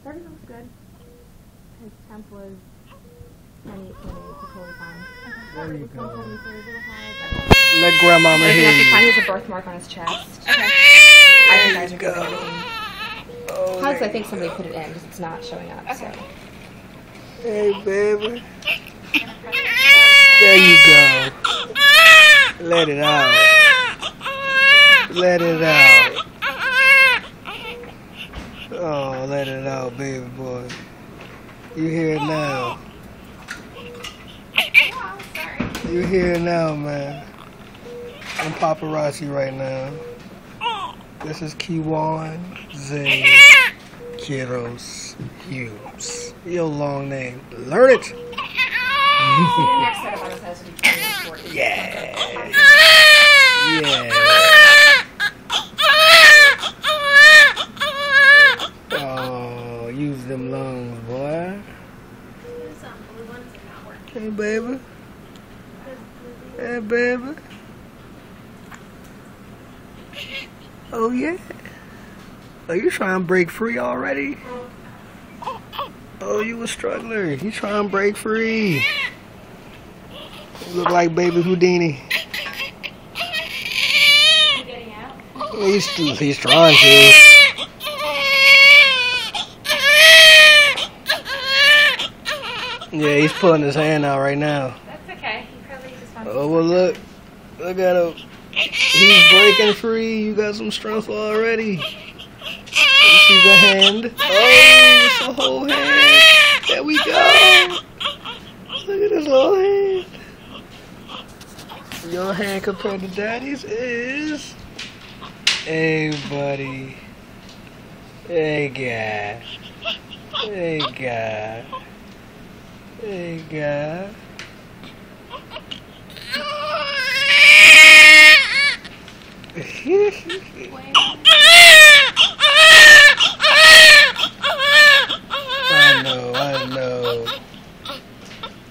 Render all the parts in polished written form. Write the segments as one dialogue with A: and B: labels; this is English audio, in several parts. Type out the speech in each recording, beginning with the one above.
A: Everything was good. His temp was 98.8, so totally fine.
B: There you
A: His
B: go.
A: blood temperature was a little high,
B: Let grandmama
A: but
B: hear
A: nothing fine. He
B: you.
A: has a birthmark on his chest.
C: Okay.
A: I think guys are
B: Go.
A: good at everything.
B: Oh,
A: Plus,
B: there
A: I think
B: you
A: somebody
B: go.
A: put it in because it's not showing up. So.
B: Hey, baby. There you go. Let it out. Let it out. Oh, let it out, baby boy. You hear it now. You hear it now, man. I'm paparazzi right now. This is Kiwan Zay Kiddos Hughes. Your long name. Learn it.
A: Next set of us has to be 40.
B: Yeah. Yeah. Oh, use them lungs, boy. Hey, baby. Hey, baby. Oh, yeah. Are you trying to break free already? Oh, you a struggler. You trying to break free. You look like baby Houdini.
A: Getting out?
B: He's trying to. Yeah, he's pulling his hand out right now.
A: That's okay. He probably just wants
B: Oh, well, look at him. He's breaking free. You got some strength already. You see the hand? Oh, it's a whole hand. There we go. Look at this little hand. Your hand compared to daddy's is... Hey, buddy. Hey, guy. Hey, guy. Hey, guy.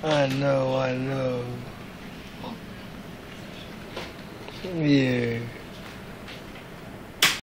B: I know. Yeah.